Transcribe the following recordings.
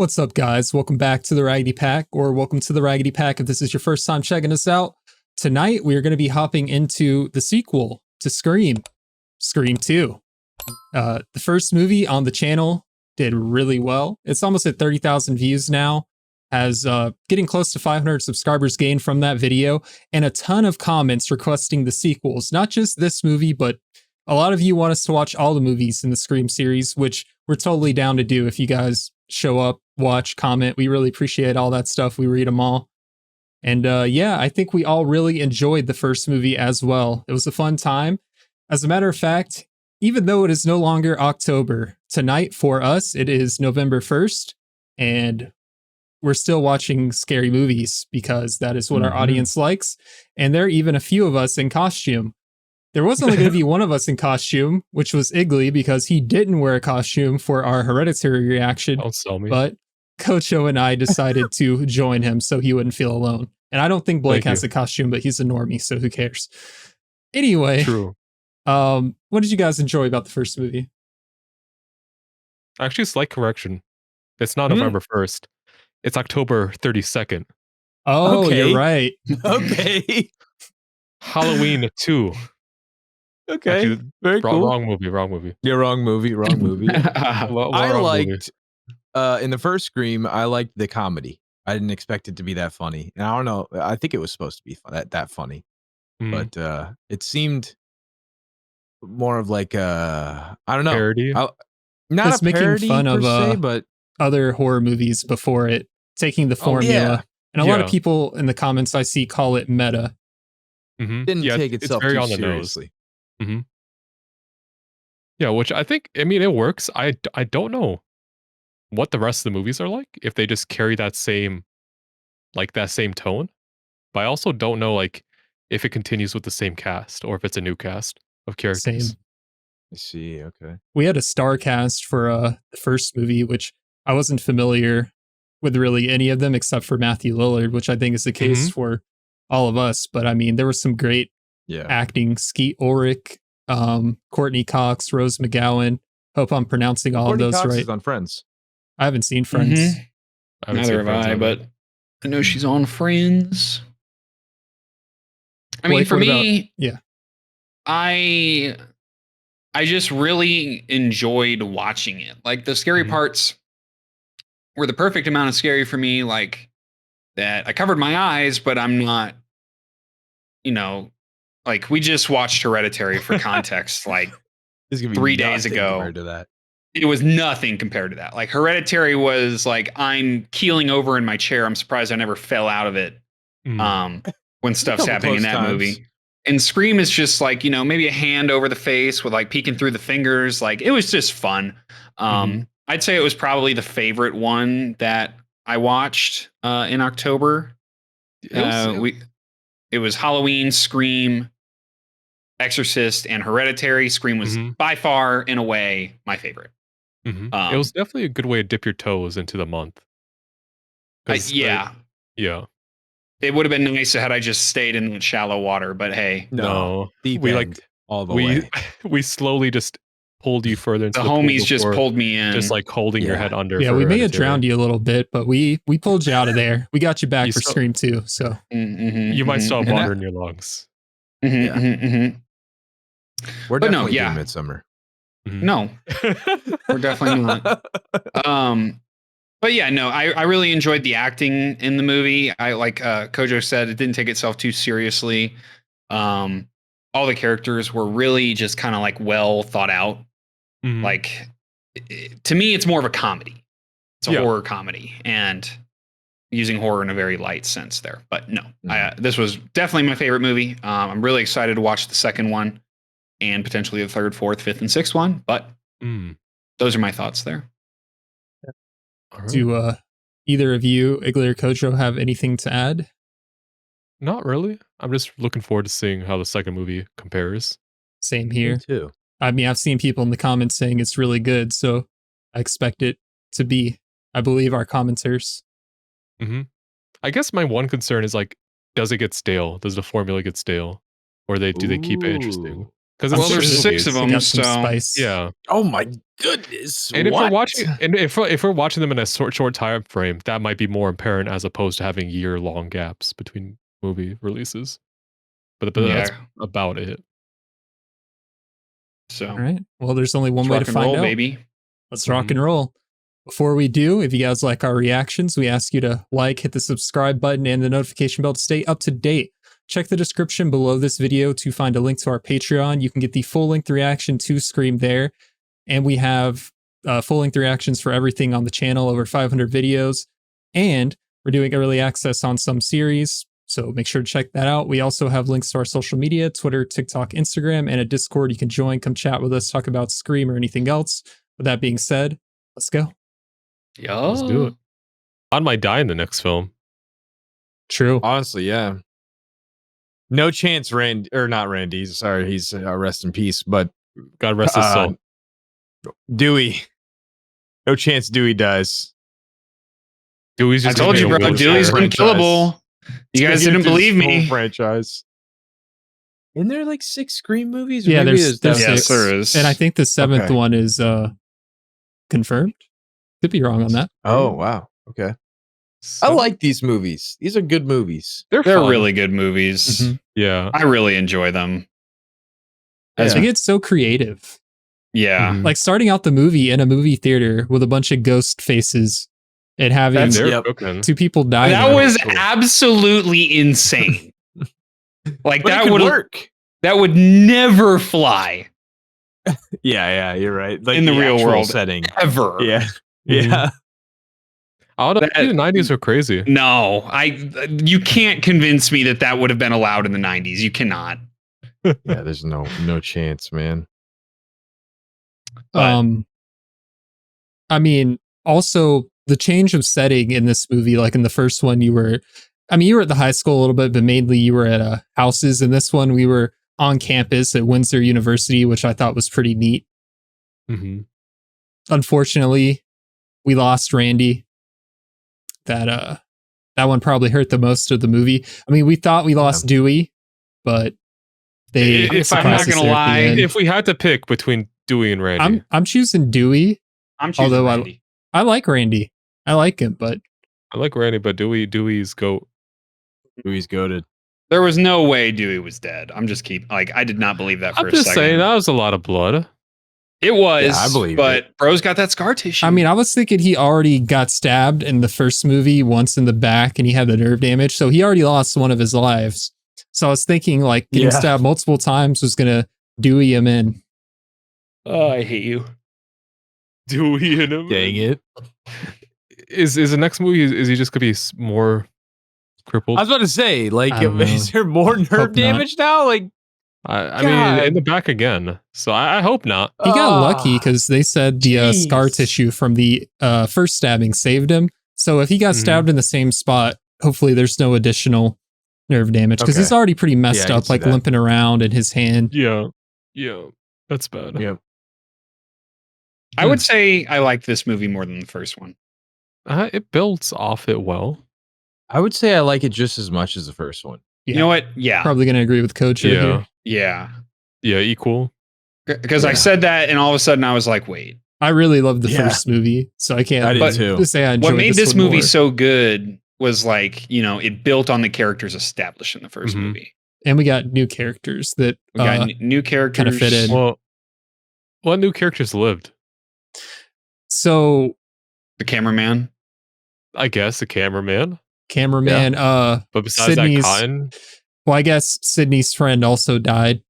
What's up, guys? Welcome back to the Raggedy Pack, or welcome to the Raggedy Pack if this is your first time checking us out. Tonight, we are going to be hopping into the sequel to Scream, Scream 2. The first movie on the channel did really well. It's almost at 30,000 views now, has getting close to 500 subscribers gained from that video, and a ton of comments requesting the sequels. Not just this movie, but a lot of you want us to watch all the movies in the Scream series, which we're totally down to do if you guys show up, watch, comment. We really appreciate all that stuff. We read them all. And yeah, I think we all really enjoyed the first movie as well. It was a fun time. As a matter of fact, even though it is no longer October, tonight for us, it is November 1st. And we're still watching scary movies because that is what our audience likes. And there are even a few of us in costume. There was only going to be one of us in costume, which was Iggly, because he didn't wear a costume for our Hereditary reaction. Don't sell me. But Kocho and I decided to join him so he wouldn't feel alone. And I don't think Blake has a costume, but he's a normie, so who cares? Anyway, True. What did you guys enjoy about the first movie? Actually, slight correction. It's not November 1st. It's October 32nd. Oh, Okay. you're right. Okay. Halloween 2. Okay. Actually, Very cool. Wrong movie. Yeah, wrong movie. Wrong movie. I Wrong movie. liked in the first Scream. I liked the comedy. I didn't expect it to be that funny, and I don't know. I think it was supposed to be that funny, but it seemed more of like I don't know. Parody. Not It's a making parody fun per of, se, but Other horror movies before it, taking the formula. yeah. And a lot of Yeah. people in the comments I see call it meta. didn't Yeah, take it's itself very too on the nose. seriously. Yeah, which I think, I mean, it works. I don't know what the rest of the movies are like, if they just carry that same tone. But I also don't know, like, if it continues with the same cast or if it's a new cast of characters. Same. I see. Okay. We had a star cast for the first movie, which I wasn't familiar with really any of them except for Matthew Lillard, which I think is the case for all of us. But I mean, there was some great Yeah. acting. Skeet Ulrich, Courtney Cox, Rose McGowan. Hope I'm pronouncing all Courtney of those Cox right. is on Friends. I haven't seen Friends. I haven't Neither seen have Friends I, either. but I know she's on Friends. I mean, Blake, for what me, yeah. I just really enjoyed watching it. Like the scary parts were the perfect amount of scary for me. Like that, I covered my eyes, but I'm not, like we just watched Hereditary for context. Like This is gonna be 3 days nothing ago. compared to that. it was nothing compared to that. Like Hereditary was like I'm keeling over in my chair. I'm surprised I never fell out of it. When stuff's Couple happening in close that times. movie. And Scream is just like, maybe a hand over the face with like peeking through the fingers. Like it was just fun. I'd say it was probably the favorite one that I watched in October. It was Halloween, Scream, Exorcist, and Hereditary. Scream was by far, in a way, my favorite. It was definitely a good way to dip your toes into the month. 'Cause, Yeah. Yeah. It would have been nice had I just stayed in shallow water, but hey. No. Deep We end, all the we way. we slowly just pulled you further into The the pool homies just before pulled me in. just like holding your head under. Yeah, for we may have Hereditary. drowned you a little bit, but we pulled you out of there. We got you back You for still- Scream 2. So You might still have And water in your lungs. We're But no, definitely yeah. doing Midsummer. No, we're definitely not. But yeah, no, I really enjoyed the acting in the movie. I like Kojo said, it didn't take itself too seriously. All the characters were really just kind of like well thought out. Like to me, it's more of a comedy. It's a horror comedy, and using horror in a very light sense there. But no, this was definitely my favorite movie. I'm really excited to watch the second one and potentially the third, fourth, fifth, and sixth one. But those are my thoughts there. do either of you, Iggly or Kojo, have anything to add? Not really. I'm just looking forward to seeing how the second movie compares. Same here. Me too. I mean, I've seen people in the comments saying it's really good, so I expect it to be. I believe our commenters. I guess my one concern is like, does it get stale? Does the formula get stale? Or do they keep it interesting? Because Well, there's 6 of They them, got some so spice. Yeah, Oh my goodness! and if what? we're watching them in a short time frame, that might be more apparent as opposed to having year-long gaps between movie releases. But that's yeah. about it. So All right. Well, there's only one let's way rock to and find roll, out. baby. Let's rock and roll. Before we do, if you guys like our reactions, we ask you to like, hit the subscribe button, and the notification bell to stay up to date. Check the description below this video to find a link to our Patreon. You can get the full-length reaction to Scream there. And we have full-length reactions for everything on the channel, over 500 videos. And we're doing early access on some series, so make sure to check that out. We also have links to our social media, Twitter, TikTok, Instagram, and a Discord you can join. Come chat with us, talk about Scream or anything else. With that being said, let's go. Yeah. Let's do it. I might die in the next film. True. Honestly, yeah. No chance, Randy, or not Randy. Sorry, he's rest in peace. But God rest his soul. Dewey, no chance. Dewey dies. Dewey's I just told you, gonna bro. be a Dewey's wheelchair. unkillable. You guys didn't believe me. Franchise. Isn't there like 6 Scream movies? Or Yeah, maybe there's Yes, 6. there is. And I think the 7th Okay. one is confirmed. Could be wrong on that. Oh wow. Okay. I like these movies. These are good movies. They're fun. really good movies. Mhm. Yeah. I really enjoy them. I Yeah. think it's so creative. Yeah. Mhm. Like starting out the movie in a movie theater with a bunch of ghost faces and having And they're Yep. cooking. 2 people die. That there. was cool. absolutely insane. Like But it that could would work. that would never fly Yeah, you're right. Like in the real actual world setting. ever. Yeah. Mhm. Yeah. I don't know. That- The 90s are crazy. No, you can't convince me that that would have been allowed in the 90s. You cannot. Yeah, there's no chance, man. But- I mean, also the change of setting in this movie, like in the first one, you were at the high school a little bit, but mainly you were at houses. In this one, we were on campus at Windsor University, which I thought was pretty neat. Mm-hmm. Unfortunately, we lost Randy. That one probably hurt the most of the movie. I mean, we thought we lost Dewey, but they If I'm surprised not us gonna there at the lie, end. If we had to pick between Dewey and Randy, I'm choosing Dewey. I'm choosing Although Randy. I like Randy. I like him, but I like Randy, but Dewey's goat. Dewey's goated. There was no way Dewey was dead. I'm just I did not believe that for I'm a just second. saying that was a lot of blood. It was, Yeah, I believe but bro's got that scar tissue. I mean, I was thinking he already got stabbed in the first movie once in the back and he had the nerve damage. So he already lost one of his lives. So I was thinking like getting Yeah. stabbed multiple times was going to Dewey him in. oh, I hate you. Dewey and him. Dang it. Is the next movie? Is he just gonna be more crippled? I was about to say, like, I don't know. is there more nerve not. damage now? Like, I mean, God. in the back again. So I hope not. He got lucky ah, because they said the scar jeez. tissue from the first stabbing saved him. So if he got Mhm. stabbed in the same spot, hopefully there's no additional nerve damage because he's Okay. already pretty messed Yeah, I can up, see like that. limping around in his hand. Yeah, that's bad. Yeah. I would say I like this movie more than the first one. It builds off it well. I would say I like it just as much as the first one. Yeah. You know what? Yeah. Probably going to agree with Coach Yeah. here. Yeah. Yeah, equal. Because I Yeah. said that and all of a sudden I was like, wait. I really loved the Yeah. first movie, so I can't I did but too. to say I enjoyed What made this one movie more. so good was like, it built on the characters established in the 1st Mhm. movie. And we got new characters that We got new characters. fit in. Well, what new characters lived? so The cameraman. I guess the cameraman. cameraman But besides Sydney's- that, Cotton. well, I guess Sydney's friend also died.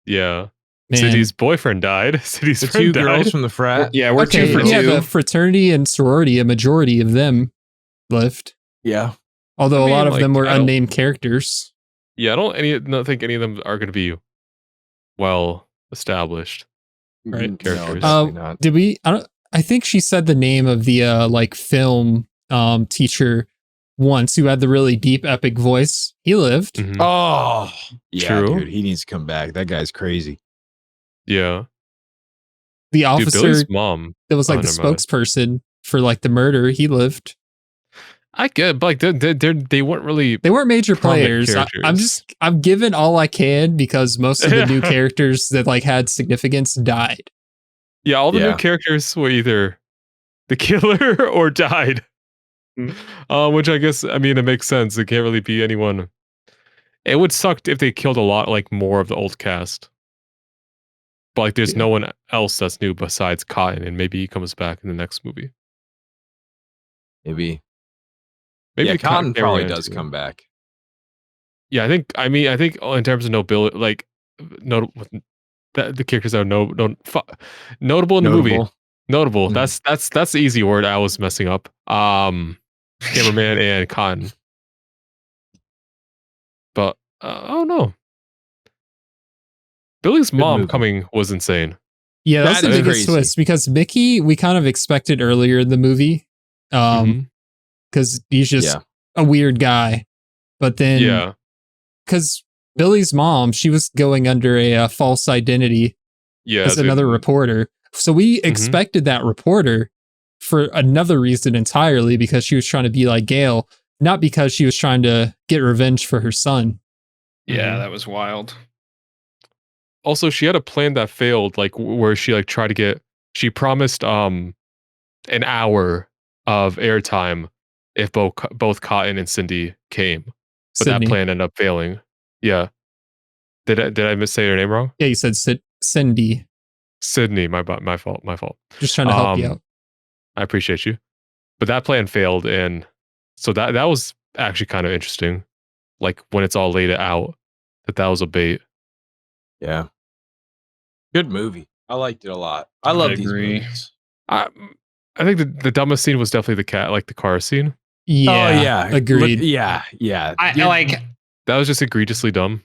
Yeah. Man. Sydney's boyfriend died. Sydney's The friend two died. girls from the frat. Yeah, we're Okay, 2 for yeah, 2. the fraternity and sorority, a majority of them lived. Yeah. Although I mean, a lot of like, them were I don't- unnamed characters. Yeah, I don't think any of them are going to be well established. Right. Characters. definitely not. Did we I think she said the name of the like film teacher once who had the really deep epic voice. He lived. Mhm. Oh, yeah, True. dude. He needs to come back. That guy's crazy. Yeah. The Dude, officer Billy's mom. that was like the never mind. spokesperson for like the murder, he lived. I get, but like they weren't really. They weren't major prominent players. characters. I'm giving all I can because most of the new characters that like had significance died. Yeah, all the Yeah. new characters were either the killer or died. Which I guess, I mean, it makes sense. It can't really be anyone. It would suck if they killed a lot, like more of the old cast. But like, there's Yeah. no one else that's new besides Cotton, and maybe he comes back in the next movie. Maybe. Maybe Yeah, Cotton probably Cameron does too. come back. Yeah, I think in terms of nobility, like notable, the characters that are notable in the movie. Notable. Mhm. That's the easy word I was messing up. Cameraman and Cotton. But I don't know. Billy's Good mom movie. coming was insane. Yeah, that's That the is biggest crazy. twist because Mickey, we kind of expected earlier in the movie, Mhm. because he's just Yeah. a weird guy. But then, Yeah. because Billy's mom, she was going under a false identity Yeah. as another reporter. So we expected that reporter for another reason entirely because she was trying to be like Gail, not because she was trying to get revenge for her son. Yeah, Mhm. that was wild. Also, she had a plan that failed, like where she like tried to get. She promised an hour of airtime if both Cotton and Cindy came, but Sydney. that plan ended up failing. Yeah. Did I say her name wrong? Yeah, you said Cindy. Sydney. My fault. Just trying to help you Um, out. I appreciate you, but that plan failed, and so that was actually kind of interesting. Like when it's all laid out, that was a bait. Yeah. Good movie. I liked it a lot. I love these agree. movies. I think the dumbest scene was definitely the car scene. Yeah, Oh yeah. agreed. Yeah. I Dude, like That was just egregiously dumb.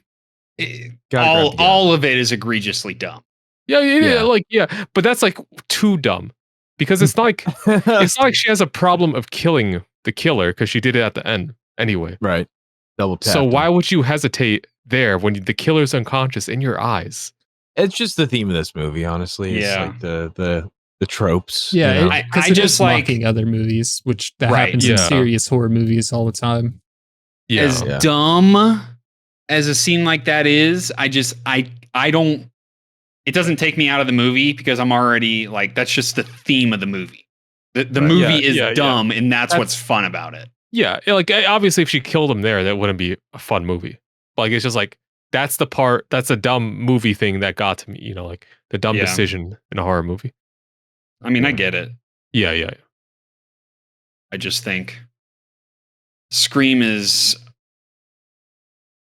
Gotta grab the gun. all of it is egregiously dumb. Yeah, but that's like too dumb because it's not like it's not like she has a problem of killing the killer because she did it at the end anyway. right. Double tap. So why would you hesitate there when the killer's unconscious in your eyes? It's just the theme of this movie, honestly. It's Yeah. like the tropes. Yeah, you know? I because it just is like- mocking other movies, which that Right, happens in yeah. serious horror movies all the time. Yeah, As Yeah. dumb as a scene like that is, I don't. It doesn't take me out of the movie because I'm already like that's just the theme of the movie. The Right. movie Yeah, is yeah, yeah. dumb, and that's That's- what's fun about it. yeah. Like obviously, if she killed him there, that wouldn't be a fun movie. Like it's just like that's the part. That's a dumb movie thing that got to me. You know, like the dumb Yeah. decision in a horror movie. I mean, I get it. Yeah. I just think Scream is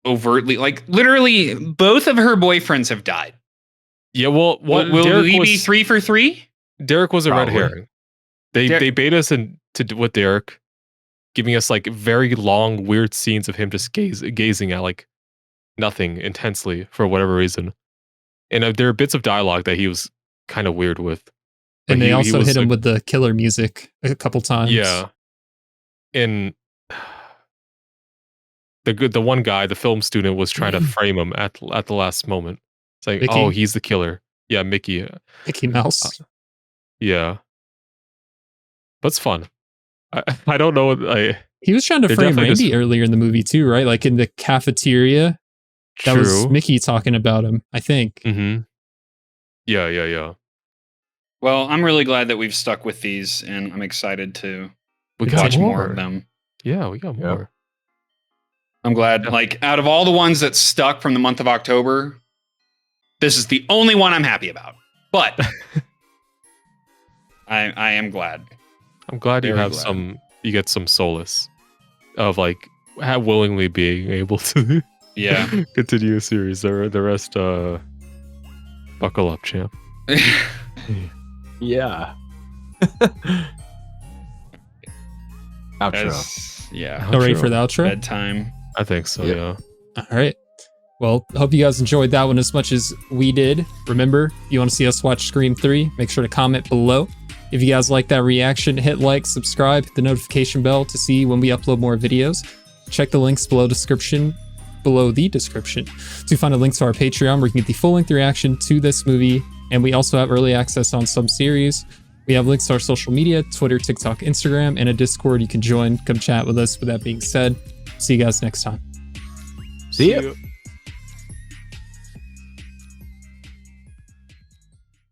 overtly like literally both of her boyfriends have died. Yeah, well, Will Derek we be was 3 for 3? Derek was a red Probably. herring. They bait us with Derek, giving us like very long, weird scenes of him just gazing at like nothing intensely for whatever reason. And there are bits of dialogue that he was kind of weird with. But And they he also was, hit him like- with the killer music a couple times. Yeah. And the one guy, the film student, was trying to frame him at the last moment. It's like, Mickey? oh, he's the killer. Yeah, Mickey. Mickey Mouse. Yeah. But it's fun. I don't know. He was trying to They're frame definitely Randy just- earlier in the movie too, right? Like in the cafeteria. That was True. Mickey talking about him, I think. Mm-hmm. Yeah. Well, I'm really glad that we've stuck with these, and I'm excited to We It's got watch more. more of them. Yeah, we got Yep. more. I'm glad, like, out of all the ones that stuck from the month of October, this is the only one I'm happy about. But I am glad. I'm glad you Very have glad. you get some solace of like willingly being able to Yeah. continue a series. The rest, buckle up, champ. Yeah. Outro. Yeah. All ready for the outro? Bedtime. I think so. Yep. Yeah. All right. Well, hope you guys enjoyed that one as much as we did. Remember, if you want to see us watch Scream 3, make sure to comment below. If you guys like that reaction, hit like, subscribe, hit the notification bell to see when we upload more videos. Check the links below the description to find a link to our Patreon where you can get the full-length reaction to this movie. And we also have early access on some series. We have links to our social media, Twitter, TikTok, Instagram, and a Discord you can join. Come chat with us. With that being said, see you guys next time. See you.